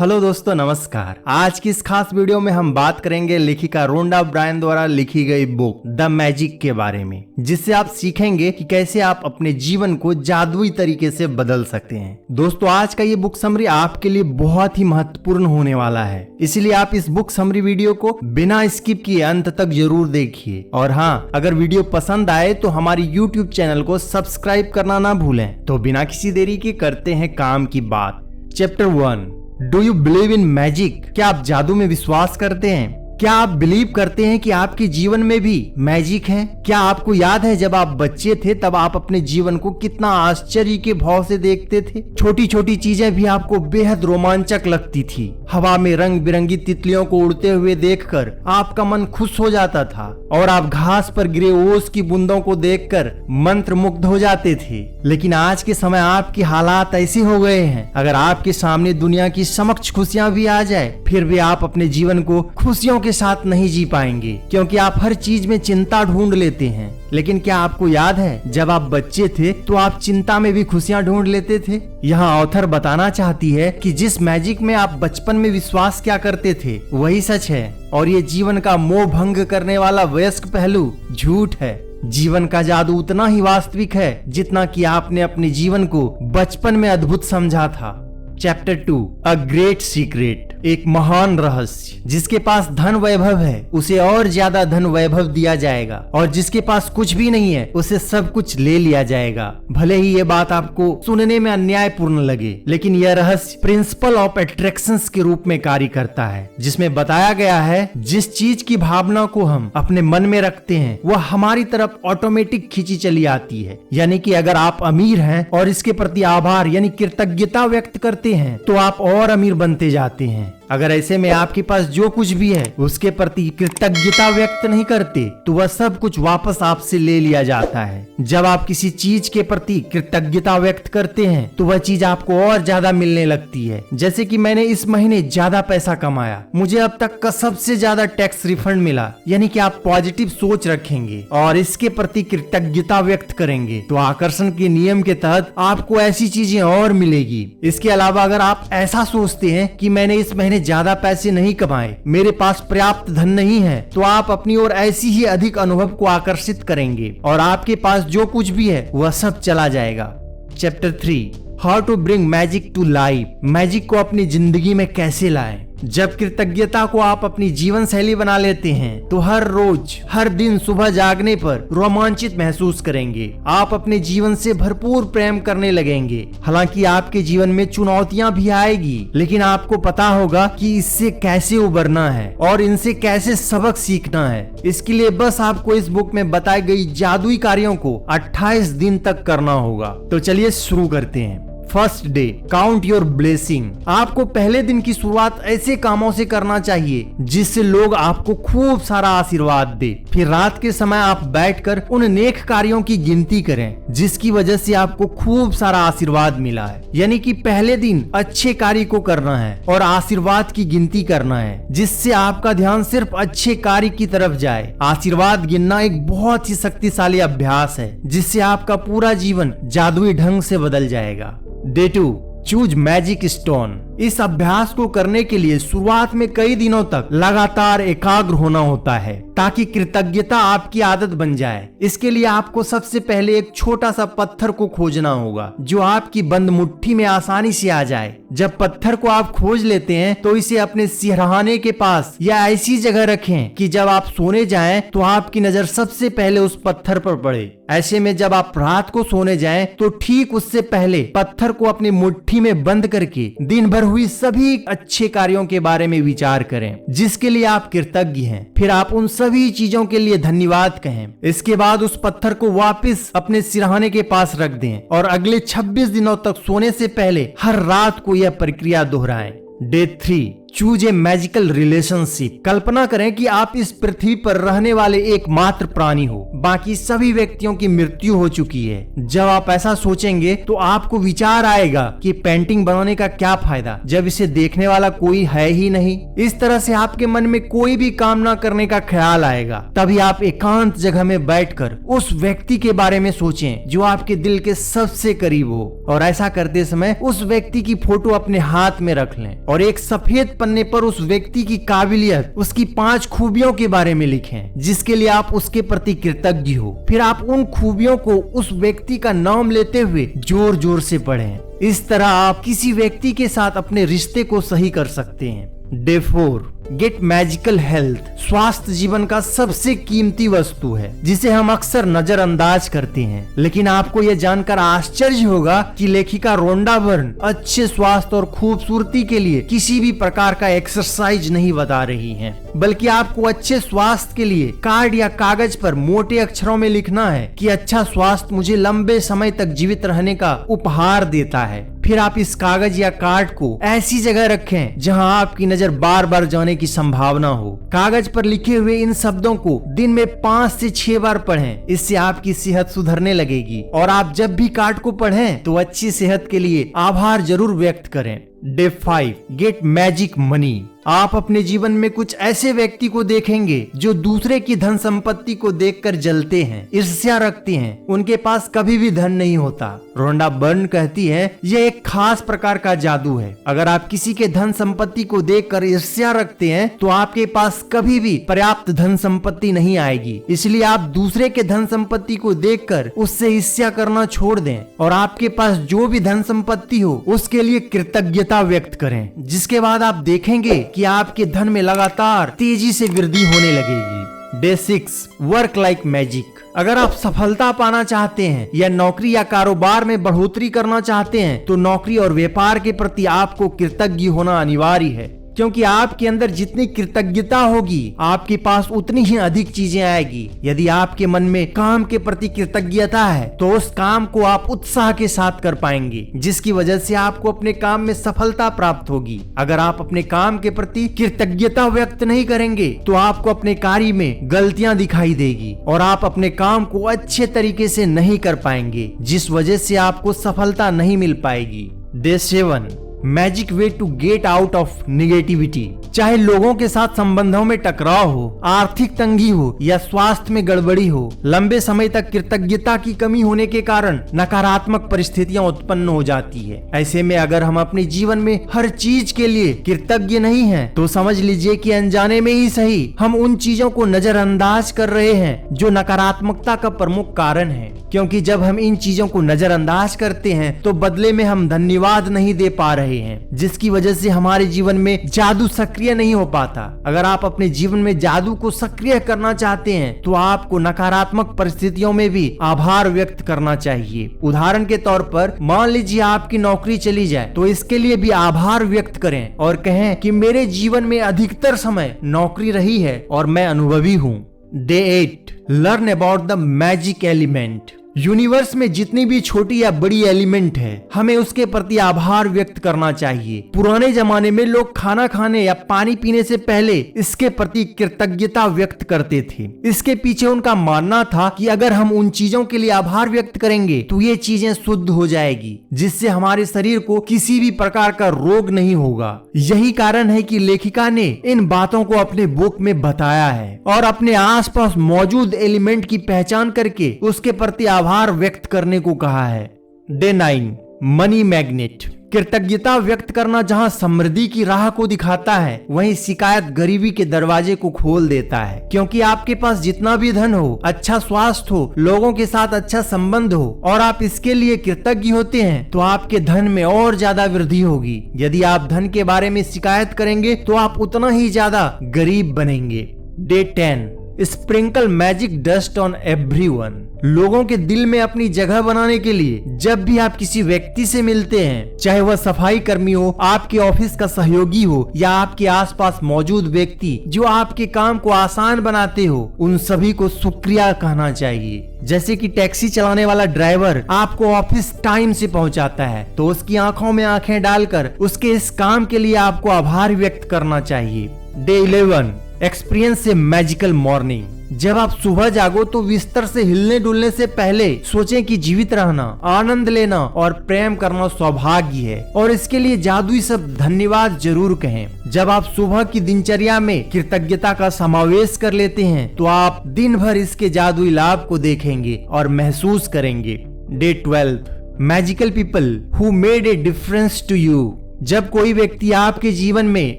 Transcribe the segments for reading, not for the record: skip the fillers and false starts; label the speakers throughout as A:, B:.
A: Hello दोस्तों, नमस्कार। आज की इस खास वीडियो में हम बात करेंगे लेखिका रोंडा ब्रायन द्वारा लिखी गई बुक द मैजिक के बारे में, जिससे आप सीखेंगे कि कैसे आप अपने जीवन को जादुई तरीके से बदल सकते हैं। दोस्तों, आज का ये बुक समरी आपके लिए बहुत ही महत्वपूर्ण होने वाला है, इसलिए आप इस बुक समरी वीडियो को बिना स्किप किए अंत तक जरूर देखिए। और हाँ, अगर वीडियो पसंद आए तो हमारी यूट्यूब चैनल को सब्सक्राइब करना ना भूलें। तो बिना किसी देरी के करते हैं काम की बात। Chapter 1, do you believe in magic? क्या आप जादू में विश्वास करते हैं? क्या आप बिलीव करते हैं कि आपके जीवन में भी मैजिक है? क्या आपको याद है जब आप बच्चे थे तब आप अपने जीवन को कितना आश्चर्य के भाव से देखते थे? छोटी छोटी चीजें भी आपको बेहद रोमांचक लगती थी। हवा में रंग बिरंगी तितलियों को उड़ते हुए देखकर आपका मन खुश हो जाता था और आप घास पर गिरे ओस की बूंदों को देखकर मंत्रमुग्ध हो जाते थे। लेकिन आज के समय आपके हालात ऐसे हो गए हैं, अगर आपके सामने दुनिया की समक्ष खुशियां भी आ जाए फिर भी आप अपने जीवन को खुशियों के साथ नहीं जी पाएंगे, क्योंकि आप हर चीज में चिंता ढूंढ लेते हैं। लेकिन क्या आपको याद है जब आप बच्चे थे तो आप चिंता में भी खुशियां ढूंढ लेते थे? यहाँ ऑथर बताना चाहती है कि जिस मैजिक में आप बचपन में विश्वास क्या करते थे वही सच है, और ये जीवन का मोह भंग करने वाला वयस्क पहलू झूठ है। जीवन का जादू उतना ही वास्तविक है जितना कि आपने अपने जीवन को बचपन में अद्भुत समझा था। Chapter 2, a great secret. एक महान रहस्य। जिसके पास धन वैभव है उसे और ज्यादा धन वैभव दिया जाएगा, और जिसके पास कुछ भी नहीं है उसे सब कुछ ले लिया जाएगा। भले ही ये बात आपको सुनने में अन्यायपूर्ण लगे, लेकिन यह रहस्य प्रिंसिपल ऑफ अट्रैक्शंस के रूप में कार्य करता है, जिसमें बताया गया है जिस चीज की भावना को हम अपने मन में रखते हैं वह हमारी तरफ ऑटोमेटिक खींची चली आती है। यानी कि अगर आप अमीर हैं और इसके प्रति आभार यानी कृतज्ञता व्यक्त करते हैं तो आप और अमीर बनते जाते हैं। अगर ऐसे में आपके पास जो कुछ भी है उसके प्रति कृतज्ञता व्यक्त नहीं करते तो वह सब कुछ वापस आपसे ले लिया जाता है। जब आप किसी चीज के प्रति कृतज्ञता व्यक्त करते हैं तो वह चीज आपको और ज्यादा मिलने लगती है। जैसे कि मैंने इस महीने ज्यादा पैसा कमाया, मुझे अब तक का सबसे ज्यादा टैक्स रिफंड मिला। यानी कि आप पॉजिटिव सोच रखेंगे और इसके प्रति कृतज्ञता व्यक्त करेंगे तो आकर्षण के नियम के तहत आपको ऐसी चीजें और मिलेगी। इसके अलावा अगर आप ऐसा सोचते हैं कि मैंने इस महीने ज्यादा पैसे नहीं कमाए, मेरे पास पर्याप्त धन नहीं है, तो आप अपनी ओर ऐसी ही अधिक अनुभव को आकर्षित करेंगे और आपके पास जो कुछ भी है वह सब चला जाएगा। Chapter 3, how to bring magic to life. Magic को अपनी जिंदगी में कैसे लाएं? जब कृतज्ञता को आप अपनी जीवन शैली बना लेते हैं तो हर रोज हर दिन सुबह जागने पर रोमांचित महसूस करेंगे। आप अपने जीवन से भरपूर प्रेम करने लगेंगे। हालांकि आपके जीवन में चुनौतियां भी आएगी, लेकिन आपको पता होगा कि इससे कैसे उबरना है और इनसे कैसे सबक सीखना है। इसके लिए बस आपको इस बुक में बताई गई जादुई कार्यों को 28 दिन तक करना होगा। तो चलिए शुरू करते हैं। First day, count your blessing. आपको पहले दिन की शुरुआत ऐसे कामों से करना चाहिए जिससे लोग आपको खूब सारा आशीर्वाद दे। फिर रात के समय आप बैठकर उन नेक कार्यों की गिनती करें जिसकी वजह से आपको खूब सारा आशीर्वाद मिला है। यानी कि पहले दिन अच्छे कार्य को करना है और आशीर्वाद की गिनती करना है, जिससे आपका ध्यान सिर्फ अच्छे कार्य की तरफ जाए। आशीर्वाद गिनना एक बहुत ही शक्तिशाली अभ्यास है जिससे आपका पूरा जीवन जादुई ढंग से बदल जाएगा। Day 2, choose magic stone. इस अभ्यास को करने के लिए शुरुआत में कई दिनों तक लगातार एकाग्र होना होता है ताकि कृतज्ञता आपकी आदत बन जाए। इसके लिए आपको सबसे पहले एक छोटा सा पत्थर को खोजना होगा जो आपकी बंद मुट्ठी में आसानी से आ जाए। जब पत्थर को आप खोज लेते हैं तो इसे अपने सिरहाने के पास या ऐसी जगह रखें कि जब आप सोने जाएं तो आपकी नजर सबसे पहले उस पत्थर पर पड़े। ऐसे में जब आप रात को सोने जाएं तो ठीक उससे पहले पत्थर को अपनी मुट्ठी में बंद करके दिन भर हुई सभी अच्छे कार्यों के बारे में विचार करें जिसके लिए आप कृतज्ञ हैं। फिर आप उन सभी चीजों के लिए धन्यवाद कहें। इसके बाद उस पत्थर को वापस अपने सिरहाने के पास रख दें और अगले 26 दिनों तक सोने से पहले हर रात को यह प्रक्रिया दोहराएं। Day 3, choose a magical relationship. कल्पना करें कि आप इस पृथ्वी पर रहने वाले एकमात्र प्राणी हो, बाकी सभी व्यक्तियों की मृत्यु हो चुकी है। जब आप ऐसा सोचेंगे तो आपको विचार आएगा कि पेंटिंग बनाने का क्या फायदा जब इसे देखने वाला कोई है ही नहीं। इस तरह से आपके मन में कोई भी काम ना करने का ख्याल आएगा। तभी आप एकांत जगह में बैठकर उस व्यक्ति के बारे में सोचें जो आपके दिल के सबसे करीब हो, और ऐसा करते समय उस व्यक्ति की फोटो अपने हाथ में रख लें और एक सफेद पन्ने पर उस व्यक्ति की काबिलियत, उसकी 5 खूबियों के बारे में लिखें जिसके लिए आप उसके प्रति कृतज्ञ हो। फिर आप उन खूबियों को उस व्यक्ति का नाम लेते हुए जोर जोर से पढ़ें। इस तरह आप किसी व्यक्ति के साथ अपने रिश्ते को सही कर सकते हैं। Day 4, get magical health. स्वास्थ्य जीवन का सबसे कीमती वस्तु है जिसे हम अक्सर नजरअंदाज करते हैं, लेकिन आपको यह जानकर आश्चर्य होगा कि लेखिका रोंडा बर्न अच्छे स्वास्थ्य और खूबसूरती के लिए किसी भी प्रकार का एक्सरसाइज नहीं बता रही हैं, बल्कि आपको अच्छे स्वास्थ्य के लिए कार्ड या कागज पर मोटे अक्षरों में लिखना है कि अच्छा स्वास्थ्य मुझे लंबे समय तक जीवित रहने का उपहार देता है। फिर आप इस कागज या कार्ड को ऐसी जगह रखें जहां आपकी नजर बार बार जाने की संभावना हो। कागज पर लिखे हुए इन शब्दों को दिन में 5 से 6 बार पढ़ें। इससे आपकी सेहत सुधरने लगेगी और आप जब भी कार्ड को पढ़ें तो अच्छी सेहत के लिए आभार जरूर व्यक्त करें। Day 5, get magic money. आप अपने जीवन में कुछ ऐसे व्यक्ति को देखेंगे जो दूसरे की धन संपत्ति को देखकर जलते हैं, ईर्ष्या रखते हैं। उनके पास कभी भी धन नहीं होता। रोंडा बर्न कहती है यह एक खास प्रकार का जादू है। अगर आप किसी के धन संपत्ति को देखकर ईर्ष्या रखते हैं तो आपके पास कभी भी पर्याप्त धन संपत्ति नहीं आएगी। इसलिए आप दूसरे के धन संपत्ति को देखकर उससे ईर्ष्या करना छोड़ दें और आपके पास जो भी धन संपत्ति हो उसके लिए कृतज्ञता व्यक्त करें, जिसके बाद आप देखेंगे कि आपके धन में लगातार तेजी से वृद्धि होने लगेगी। Day 6, work like magic. अगर आप सफलता पाना चाहते हैं या नौकरी या कारोबार में बढ़ोतरी करना चाहते हैं तो नौकरी और व्यापार के प्रति आपको कृतज्ञ होना अनिवार्य है, क्योंकि आपके अंदर जितनी कृतज्ञता होगी आपके पास उतनी ही अधिक चीजें आएगी। यदि आपके मन में काम के प्रति कृतज्ञता है तो उस काम को आप उत्साह के साथ कर पाएंगे, जिसकी वजह से आपको अपने काम में सफलता प्राप्त होगी। अगर आप अपने काम के प्रति कृतज्ञता व्यक्त नहीं करेंगे तो आपको अपने कार्य में गलतियां दिखाई देगी और आप अपने काम को अच्छे तरीके से नहीं कर पाएंगे, जिस वजह से आपको सफलता नहीं मिल पाएगी। Day 7, magic way to get out of negativity. चाहे लोगों के साथ संबंधों में टकराव हो, आर्थिक तंगी हो या स्वास्थ्य में गड़बड़ी हो, लंबे समय तक कृतज्ञता की कमी होने के कारण नकारात्मक परिस्थितियां उत्पन्न हो जाती है। ऐसे में अगर हम अपने जीवन में हर चीज के लिए कृतज्ञ नहीं हैं, तो समझ लीजिए कि अनजाने में ही सही हम उन चीजों को नजरअंदाज कर रहे हैं जो नकारात्मकता का प्रमुख कारण है। क्योंकि जब हम इन चीजों को नजरअंदाज करते हैं तो बदले में हम धन्यवाद नहीं दे पा रहे हैं, जिसकी वजह से हमारे जीवन में जादू सक्रिय नहीं हो पाता। अगर आप अपने जीवन में जादू को सक्रिय करना चाहते हैं तो आपको नकारात्मक परिस्थितियों में भी आभार व्यक्त करना चाहिए। उदाहरण के तौर पर मान लीजिए आपकी नौकरी चली जाए तो इसके लिए भी आभार व्यक्त करें और कहें कि मेरे जीवन में अधिकतर समय नौकरी रही है और मैं अनुभवी हूँ। Day 8, learn about the magic element. Universe में जितनी भी छोटी या बड़ी एलिमेंट है हमें उसके प्रति आभार व्यक्त करना चाहिए। पुराने जमाने में लोग खाना खाने या पानी पीने से पहले इसके प्रति कृतज्ञता व्यक्त करते थे। इसके पीछे उनका मानना था कि अगर हम उन चीजों के लिए आभार व्यक्त करेंगे तो ये चीजें शुद्ध हो जाएगी, जिससे हमारे शरीर को किसी भी प्रकार का रोग नहीं होगा। यही कारण है कि लेखिका ने इन बातों को अपने बुक में बताया है और अपने आसपास मौजूद एलिमेंट की पहचान करके उसके प्रति आभार व्यक्त करने को कहा है। Day 9, money magnet. कृतज्ञता व्यक्त करना जहां समृद्धि की राह को दिखाता है, वहीं शिकायत गरीबी के दरवाजे को खोल देता है। क्योंकि आपके पास जितना भी धन हो, अच्छा स्वास्थ्य हो, लोगों के साथ अच्छा संबंध हो और आप इसके लिए कृतज्ञ होते हैं तो आपके धन में और ज्यादा वृद्धि होगी। यदि आप धन के बारे में शिकायत करेंगे तो आप उतना ही ज्यादा गरीब बनेंगे। Day 10, sprinkle magic dust on everyone. लोगों के दिल में अपनी जगह बनाने के लिए जब भी आप किसी व्यक्ति से मिलते हैं, चाहे वह सफाई कर्मी हो, आपके ऑफिस का सहयोगी हो या आपके आसपास मौजूद व्यक्ति जो आपके काम को आसान बनाते हो, उन सभी को शुक्रिया कहना चाहिए। जैसे कि टैक्सी चलाने वाला ड्राइवर आपको ऑफिस टाइम से पहुंचाता है, तो उसकी आंखों में आंखें डालकर उसके इस काम के लिए आपको आभार व्यक्त करना चाहिए। डे 11 एक्सपीरियंस ए मैजिकल मॉर्निंग। जब आप सुबह जागो तो बिस्तर से हिलने डुलने से पहले सोचें कि जीवित रहना, आनंद लेना और प्रेम करना सौभाग्य है, और इसके लिए जादुई शब्द धन्यवाद जरूर कहें। जब आप सुबह की दिनचर्या में कृतज्ञता का समावेश कर लेते हैं तो आप दिन भर इसके जादुई लाभ को देखेंगे और महसूस करेंगे। Day 12 magical people who made a difference to you. जब कोई व्यक्ति आपके जीवन में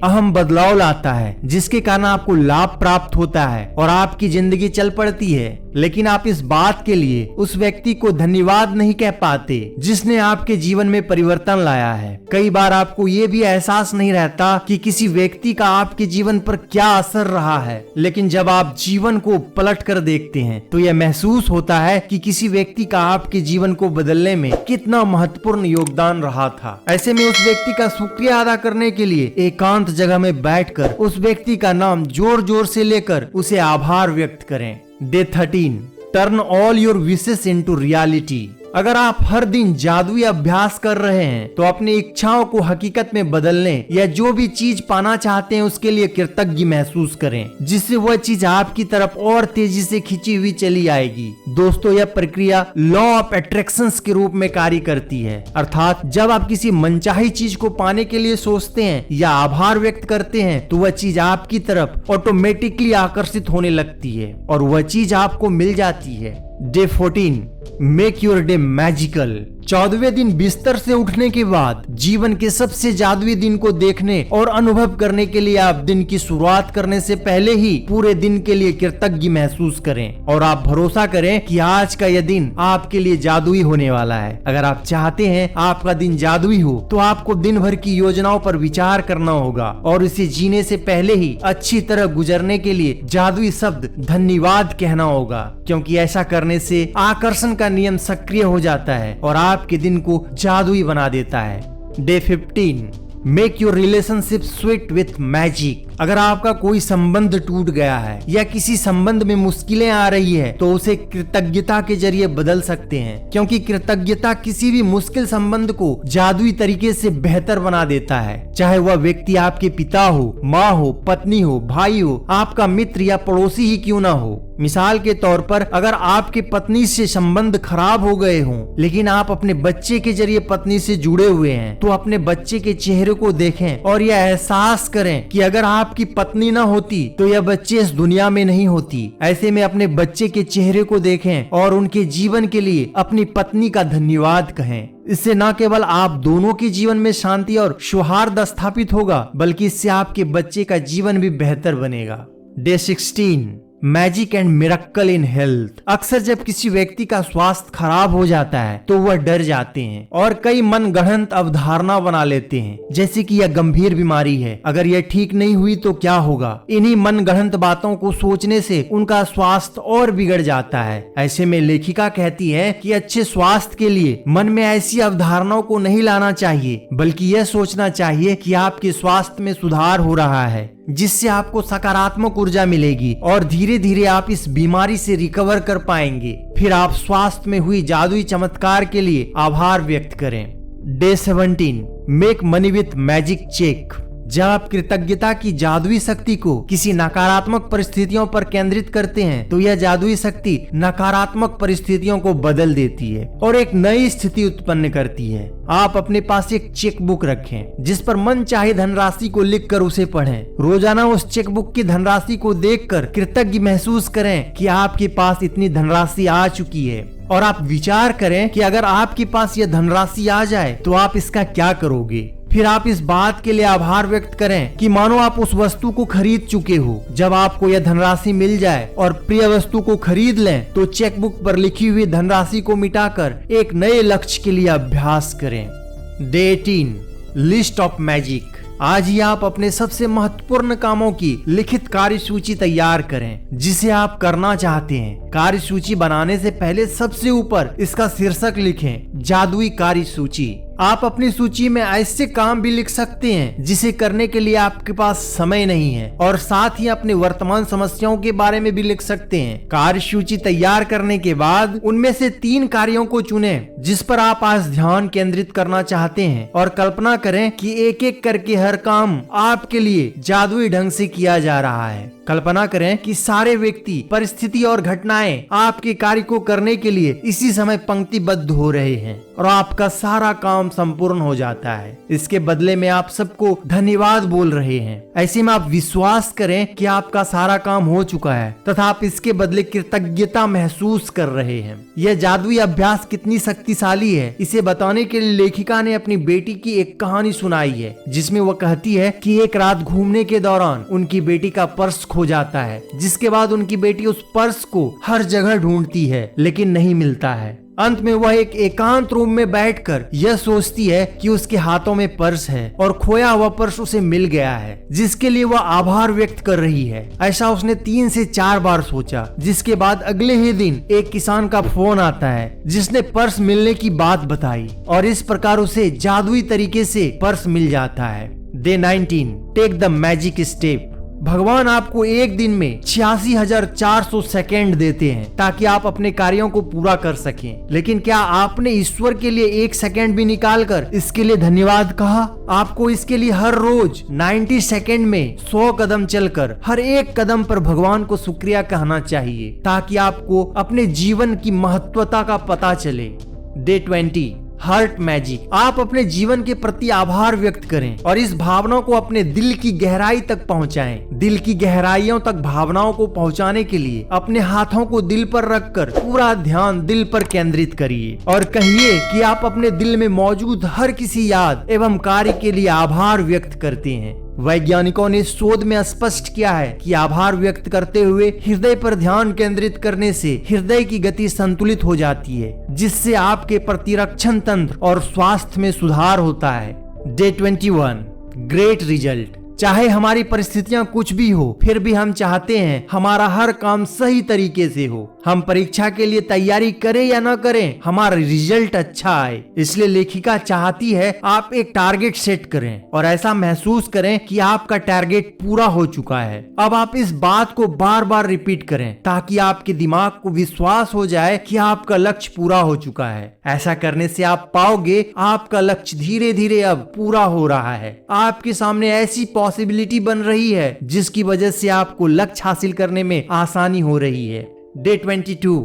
A: अहम बदलाव लाता है जिसके कारण आपको लाभ प्राप्त होता है और आपकी जिंदगी चल पड़ती है, लेकिन आप इस बात के लिए उस व्यक्ति को धन्यवाद नहीं कह पाते जिसने आपके जीवन में परिवर्तन लाया है। कई बार आपको ये भी एहसास नहीं रहता कि किसी व्यक्ति का आपके जीवन पर क्या असर रहा है, लेकिन जब आप जीवन को पलट कर देखते हैं तो यह महसूस होता है कि किसी व्यक्ति का आपके जीवन को बदलने में कितना महत्वपूर्ण योगदान रहा था। ऐसे में उस व्यक्ति का शुक्रिया अदा करने के लिए एकांत जगह में बैठकर उस व्यक्ति का नाम जोर जोर से लेकर उसे आभार व्यक्त करें। Day 13 turn all your wishes into reality. अगर आप हर दिन जादुई अभ्यास कर रहे हैं तो अपनी इच्छाओं को हकीकत में बदलने या जो भी चीज पाना चाहते हैं उसके लिए कृतज्ञ महसूस करें, जिससे वह चीज आपकी तरफ और तेजी से खींची हुई चली आएगी। दोस्तों, यह प्रक्रिया लॉ ऑफ अट्रैक्शंस के रूप में कार्य करती है, अर्थात जब आप किसी मनचाही चीज को पाने के लिए सोचते हैं या आभार व्यक्त करते हैं तो वह चीज आपकी तरफ ऑटोमेटिकली आकर्षित होने लगती है और वह चीज आपको मिल जाती है। Day 14 make your day magical. 14वें दिन बिस्तर से उठने के बाद जीवन के सबसे जादुई दिन को देखने और अनुभव करने के लिए आप दिन की शुरुआत करने से पहले ही पूरे दिन के लिए कृतज्ञ महसूस करें और आप भरोसा करें कि आज का यह दिन आपके लिए जादुई होने वाला है। अगर आप चाहते हैं आपका दिन जादुई हो तो आपको दिन भर की योजनाओं पर विचार करना होगा और इसे जीने से पहले ही अच्छी तरह गुजरने के लिए जादुई शब्द धन्यवाद कहना होगा, क्योंकि ऐसा करने से आकर्षण का नियम सक्रिय हो जाता है और आपके दिन को जादुई बना देता है। Day 15 make your relationship sweet with magic. अगर आपका कोई संबंध टूट गया है या किसी संबंध में मुश्किलें आ रही है तो उसे कृतज्ञता के जरिए बदल सकते हैं, क्योंकि कृतज्ञता किसी भी मुश्किल संबंध को जादुई तरीके से बेहतर बना देता है। चाहे वह व्यक्ति आपके पिता हो, माँ हो, पत्नी हो, भाई हो, आपका मित्र या पड़ोसी ही क्यों ना हो। मिसाल के तौर पर अगर आपके पत्नी से संबंध खराब हो गए हों लेकिन आप अपने बच्चे के जरिए पत्नी से जुड़े हुए हैं तो अपने बच्चे के चेहरे को देखें और यह एहसास करें कि अगर आपकी पत्नी न होती तो यह बच्चे इस दुनिया में नहीं होती। ऐसे में अपने बच्चे के चेहरे को देखें और उनके जीवन के लिए अपनी पत्नी का धन्यवाद कहें। इससे न केवल आप दोनों के जीवन में शांति और सौहार्द स्थापित होगा बल्कि इससे आपके बच्चे का जीवन भी बेहतर बनेगा। Day 16 magic and miracle in health. अक्सर जब किसी व्यक्ति का स्वास्थ्य खराब हो जाता है तो वह डर जाते हैं और कई मनगढ़ंत अवधारणा बना लेते हैं, जैसे कि यह गंभीर बीमारी है, अगर यह ठीक नहीं हुई तो क्या होगा। इन्हीं मनगढ़ंत बातों को सोचने से उनका स्वास्थ्य और बिगड़ जाता है। ऐसे में लेखिका कहती है कि अच्छे स्वास्थ्य के लिए मन में ऐसी अवधारणाओं को नहीं लाना चाहिए, बल्कि यह सोचना चाहिए कि आपके स्वास्थ्य में सुधार हो रहा है, जिससे आपको सकारात्मक ऊर्जा मिलेगी और धीरे धीरे आप इस बीमारी से रिकवर कर पाएंगे। फिर आप स्वास्थ्य में हुई जादुई चमत्कार के लिए आभार व्यक्त करें। Day 17 make money with magic check. जब आप कृतज्ञता की जादुई शक्ति को किसी नकारात्मक परिस्थितियों पर केंद्रित करते हैं तो यह जादुई शक्ति नकारात्मक परिस्थितियों को बदल देती है और एक नई स्थिति उत्पन्न करती है। आप अपने पास एक चेक बुक रखें जिस पर मन चाहे धनराशि को लिखकर उसे पढ़ें। रोजाना उस चेक बुक की धनराशि को देखकर कृतज्ञ महसूस करें कि आपके पास इतनी धनराशि आ चुकी है और आप विचार करें कि अगर आपके पास यह धनराशि आ जाए तो आप इसका क्या करोगे। फिर आप इस बात के लिए आभार व्यक्त करें कि मानो आप उस वस्तु को खरीद चुके हो। जब आपको यह धनराशि मिल जाए और प्रिय वस्तु को खरीद लें तो चेकबुक पर लिखी हुई धनराशि को मिटाकर एक नए लक्ष्य के लिए अभ्यास करें। Day 18 list of magic. आज ही आप अपने सबसे महत्वपूर्ण कामों की लिखित कार्यसूची तैयार करें जिसे आप करना चाहते हैं। कार्यसूची बनाने से पहले सबसे ऊपर इसका शीर्षक लिखें, जादुई कार्यसूची। आप अपनी सूची में ऐसे काम भी लिख सकते हैं जिसे करने के लिए आपके पास समय नहीं है, और साथ ही अपने वर्तमान समस्याओं के बारे में भी लिख सकते हैं। कार्यसूची तैयार करने के बाद उनमें से 3 कार्यों को चुनें जिस पर आप आज ध्यान केंद्रित करना चाहते हैं, और कल्पना करें कि एक एक करके हर काम आपके लिए जादुई ढंग से किया जा रहा है। कल्पना करें कि सारे व्यक्ति, परिस्थिति और घटनाएं आपके कार्य को करने के लिए इसी समय पंक्तिबद्ध हो रहे हैं और आपका सारा काम संपूर्ण हो जाता है। इसके बदले में आप सबको धन्यवाद बोल रहे हैं। ऐसे में आप विश्वास करें कि आपका सारा काम हो चुका है तथा आप इसके बदले कृतज्ञता महसूस कर रहे हैं। यह जादुई अभ्यास कितनी शक्तिशाली है, इसे बताने के लिए लेखिका ने अपनी बेटी की एक कहानी सुनाई है, जिसमें वह कहती है कि एक रात घूमने के दौरान उनकी बेटी का पर्स खो जाता है, जिसके बाद उनकी बेटी उस पर्स को हर जगह ढूंढती है लेकिन नहीं मिलता है। अंत में वह एक एकांत रूम में बैठकर यह सोचती है कि उसके हाथों में पर्स है और खोया हुआ पर्स उसे मिल गया है, जिसके लिए वह आभार व्यक्त कर रही है। ऐसा उसने 3 से 4 बार सोचा, जिसके बाद अगले ही दिन एक किसान का फोन आता है जिसने पर्स मिलने की बात बताई, और इस प्रकार उसे जादुई तरीके से पर्स मिल जाता है। Day 19, take the magic step. भगवान आपको एक दिन में 86,400 सेकेंड देते हैं ताकि आप अपने कार्यों को पूरा कर सकें, लेकिन क्या आपने ईश्वर के लिए 1 सेकेंड भी निकालकर इसके लिए धन्यवाद कहा? आपको इसके लिए हर रोज 90 सेकेंड में 100 कदम चलकर हर एक कदम पर भगवान को शुक्रिया कहना चाहिए ताकि आपको अपने जीवन की महत्वता का पता चले। Day 20, heart magic. आप अपने जीवन के प्रति आभार व्यक्त करें और इस भावना को अपने दिल की गहराई तक पहुंचाएं। दिल की गहराइयों तक भावनाओं को पहुंचाने के लिए अपने हाथों को दिल पर रखकर पूरा ध्यान दिल पर केंद्रित करिए और कहिए कि आप अपने दिल में मौजूद हर किसी याद एवं कार्य के लिए आभार व्यक्त करते हैं। वैज्ञानिकों ने शोध में स्पष्ट किया है कि आभार व्यक्त करते हुए हृदय पर ध्यान केंद्रित करने से हृदय की गति संतुलित हो जाती है, जिससे आपके प्रतिरक्षण तंत्र और स्वास्थ्य में सुधार होता है। Day 21, great result. चाहे हमारी परिस्थितियां कुछ भी हो, फिर भी हम चाहते हैं हमारा हर काम सही तरीके से हो। हम परीक्षा के लिए तैयारी करें या न करें, हमारा रिजल्ट अच्छा आए। इसलिए लेखिका चाहती है आप एक टारगेट सेट करें और ऐसा महसूस करें कि आपका टारगेट पूरा हो चुका है। अब आप इस बात को बार बार रिपीट करें ताकि आपके दिमाग को विश्वास हो जाए कि आपका लक्ष्य पूरा हो चुका है। ऐसा करने से आप पाओगे आपका लक्ष्य धीरे धीरे अब पूरा हो रहा है। आपके सामने ऐसी पॉसिबिलिटी बन रही है जिसकी वजह से आपको लक्ष्य हासिल करने में आसानी हो रही है। Day 22,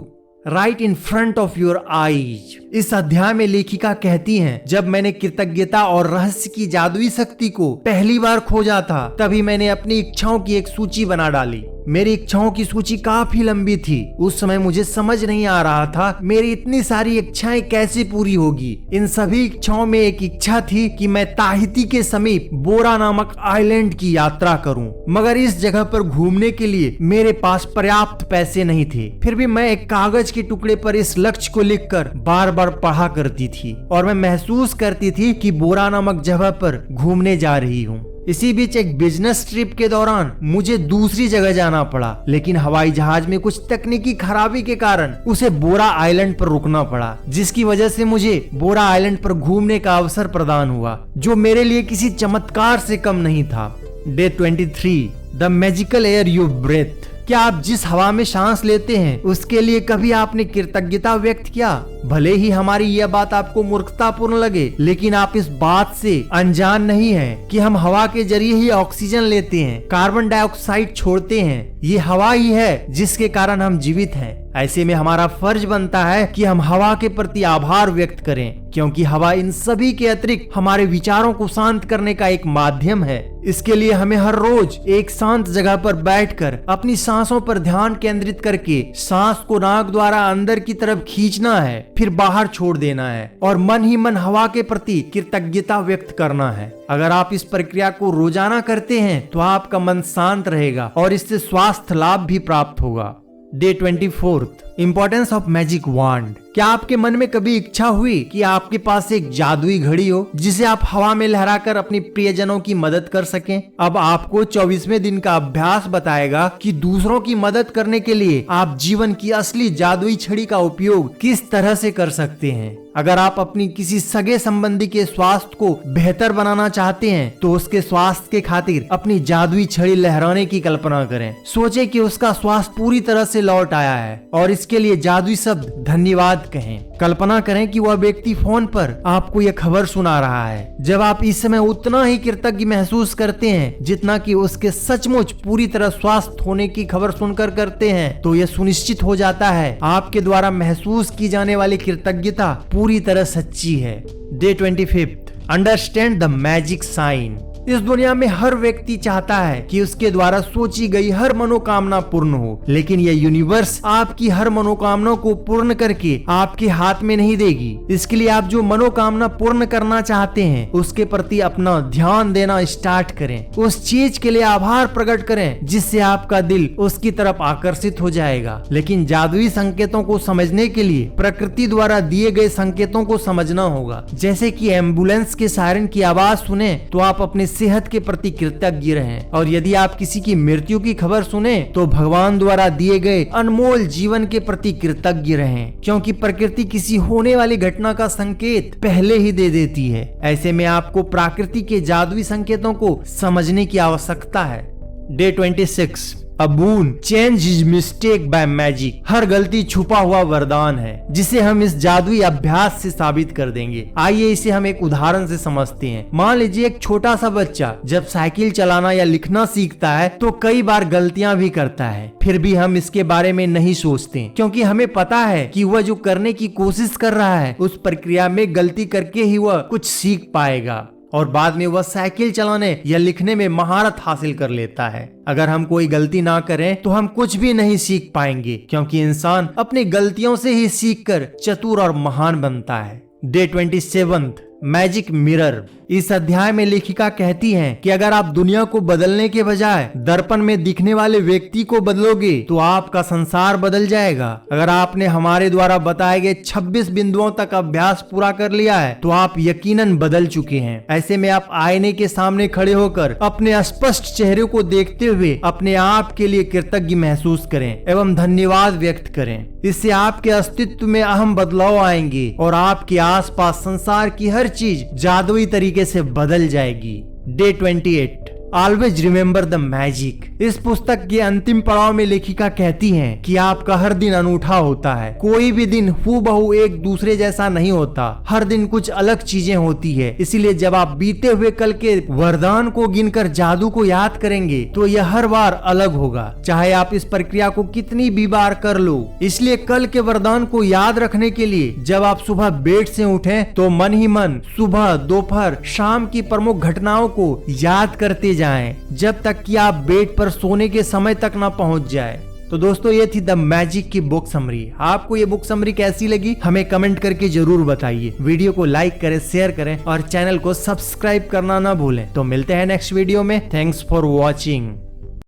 A: right in front of your eyes. इस अध्याय में लेखिका कहती हैं, जब मैंने कृतज्ञता और रहस्य की जादुई शक्ति को पहली बार खोजा था, तभी मैंने अपनी इच्छाओं की एक सूची बना डाली। मेरी इच्छाओं की सूची काफी लंबी थी। उस समय मुझे समझ नहीं आ रहा था मेरी इतनी सारी इच्छाएं कैसे पूरी होगी। इन सभी इच्छाओं में एक इच्छा थी कि मैं ताहिती के समीप बोरा नामक आइलैंड की यात्रा करूं, मगर इस जगह पर घूमने के लिए मेरे पास पर्याप्त पैसे नहीं थे। फिर भी मैं एक कागज के टुकड़े पर इस लक्ष्य को लिखकर बार बार पढ़ा करती थी और मैं महसूस करती थी कि बोरा नामक जगह पर घूमने जा रही हूँ। इसी बीच एक बिजनेस ट्रिप के दौरान मुझे दूसरी जगह जाना पड़ा, लेकिन हवाई जहाज में कुछ तकनीकी खराबी के कारण उसे बोरा आइलैंड पर रुकना पड़ा, जिसकी वजह से मुझे बोरा आइलैंड पर घूमने का अवसर प्रदान हुआ, जो मेरे लिए किसी चमत्कार से कम नहीं था। Day 23, the magical air you breathe. क्या आप जिस हवा में सांस लेते हैं उसके लिए कभी आपने कृतज्ञता व्यक्त किया? भले ही हमारी यह बात आपको मूर्खतापूर्ण लगे, लेकिन आप इस बात से अनजान नहीं हैं कि हम हवा के जरिए ही ऑक्सीजन लेते हैं, कार्बन डाइऑक्साइड छोड़ते हैं। ये हवा ही है जिसके कारण हम जीवित हैं। ऐसे में हमारा फर्ज बनता है कि हम हवा के प्रति आभार व्यक्त करें, क्योंकि हवा इन सभी के अतिरिक्त हमारे विचारों को शांत करने का एक माध्यम है। इसके लिए हमें हर रोज एक शांत जगह पर बैठकर अपनी सांसों पर ध्यान केंद्रित करके सांस को नाक द्वारा अंदर की तरफ खींचना है, फिर बाहर छोड़ देना है और मन ही मन हवा के प्रति कृतज्ञता व्यक्त करना है। अगर आप इस प्रक्रिया को रोजाना करते हैं तो आपका मन शांत रहेगा और इससे स्वास्थ्य लाभ भी प्राप्त होगा। Day 24, importance of magic wand. क्या आपके मन में कभी इच्छा हुई कि आपके पास एक जादुई घड़ी हो जिसे आप हवा में लहराकर अपनी प्रियजनों की मदद कर सकें? अब आपको 24वें दिन का अभ्यास बताएगा कि दूसरों की मदद करने के लिए आप जीवन की असली जादुई छड़ी का उपयोग किस तरह से कर सकते हैं। अगर आप अपनी किसी सगे संबंधी के स्वास्थ्य को बेहतर बनाना चाहते हैं तो उसके स्वास्थ्य के खातिर अपनी जादुई छड़ी लहराने की कल्पना करें। सोचें कि उसका स्वास्थ्य पूरी तरह से लौट आया है और इसके लिए जादुई शब्द धन्यवाद कहें। कल्पना करें कि वह व्यक्ति फोन पर आपको यह खबर सुना रहा है। जब आप इस समय उतना ही कृतज्ञ महसूस करते हैं जितना कि उसके सचमुच पूरी तरह स्वस्थ होने की खबर सुनकर करते हैं, तो यह सुनिश्चित हो जाता है आपके द्वारा महसूस की जाने वाली कृतज्ञता पूरी तरह सच्ची है। Day 25, understand the magic sign. इस दुनिया में हर व्यक्ति चाहता है कि उसके द्वारा सोची गई हर मनोकामना पूर्ण हो, लेकिन यह यूनिवर्स आपकी हर मनोकामना को पूर्ण करके आपके हाथ में नहीं देगी। इसके लिए आप जो मनोकामना पूर्ण करना चाहते हैं उसके प्रति अपना ध्यान देना स्टार्ट करें। उस चीज के लिए आभार प्रकट करें जिससे आपका दिल उसकी तरफ आकर्षित हो जाएगा। लेकिन जादुई संकेतों को समझने के लिए प्रकृति द्वारा दिए गए संकेतों को समझना होगा। जैसे कि एम्बुलेंस के सायरन की आवाज सुने तो आप अपने सेहत के प्रति कृतज्ञ रहें, और यदि आप किसी की मृत्यु की खबर सुने तो भगवान द्वारा दिए गए अनमोल जीवन के प्रति कृतज्ञ रहें, क्योंकि प्रकृति किसी होने वाली घटना का संकेत पहले ही दे देती है। ऐसे में आपको प्रकृति के जादुई संकेतों को समझने की आवश्यकता है। Day 26, A boon change his mistake by magic। हर गलती छुपा हुआ वरदान है जिसे हम इस जादुई अभ्यास से साबित कर देंगे। आइए इसे हम एक उदाहरण से समझते हैं। मान लीजिए एक छोटा सा बच्चा जब साइकिल चलाना या लिखना सीखता है तो कई बार गलतियां भी करता है, फिर भी हम इसके बारे में नहीं सोचते क्योंकि हमें पता है कि वह जो करने की कोशिश कर रहा है उस प्रक्रिया में गलती करके ही वह कुछ सीख पाएगा और बाद में वह साइकिल चलाने या लिखने में महारत हासिल कर लेता है। अगर हम कोई गलती ना करें तो हम कुछ भी नहीं सीख पाएंगे, क्योंकि इंसान अपनी गलतियों से ही सीखकर चतुर और महान बनता है। Day 27, magic mirror. इस अध्याय में लेखिका कहती हैं कि अगर आप दुनिया को बदलने के बजाय दर्पण में दिखने वाले व्यक्ति को बदलोगे तो आपका संसार बदल जाएगा। अगर आपने हमारे द्वारा बताए गए 26 बिंदुओं तक अभ्यास पूरा कर लिया है तो आप यकीनन बदल चुके हैं। ऐसे में आप आईने के सामने खड़े होकर अपने स्पष्ट चेहरे को देखते हुए अपने आप के लिए कृतज्ञ महसूस करें एवं धन्यवाद व्यक्त करें। इससे आपके अस्तित्व में अहम बदलाव आएंगे और आपके आसपास संसार की हर चीज जादुई तरीके से बदल जाएगी। Day 28, always remember the magic. इस पुस्तक के अंतिम पड़ाव में लेखिका कहती हैं कि आपका हर दिन अनूठा होता है। कोई भी दिन हूबहू एक दूसरे जैसा नहीं होता। हर दिन कुछ अलग चीजें होती है। इसीलिए जब आप बीते हुए कल के वरदान को गिनकर जादू को याद करेंगे तो यह हर बार अलग होगा, चाहे आप इस प्रक्रिया को कितनी भी बार कर लो। इसलिए कल के वरदान को याद रखने के लिए जब आप सुबह बेड से उठें तो मन ही मन सुबह, दोपहर, शाम की प्रमुख घटनाओं को याद करते जाएं, जब तक कि आप बेड पर सोने के समय तक ना पहुंच जाए। तो दोस्तों ये थी द मैजिक की बुक समरी। आपको ये बुक समरी कैसी लगी हमें कमेंट करके जरूर बताइए। वीडियो को लाइक करें, शेयर करें और चैनल को सब्सक्राइब करना ना भूलें। तो मिलते हैं नेक्स्ट वीडियो में। Thanks for watching.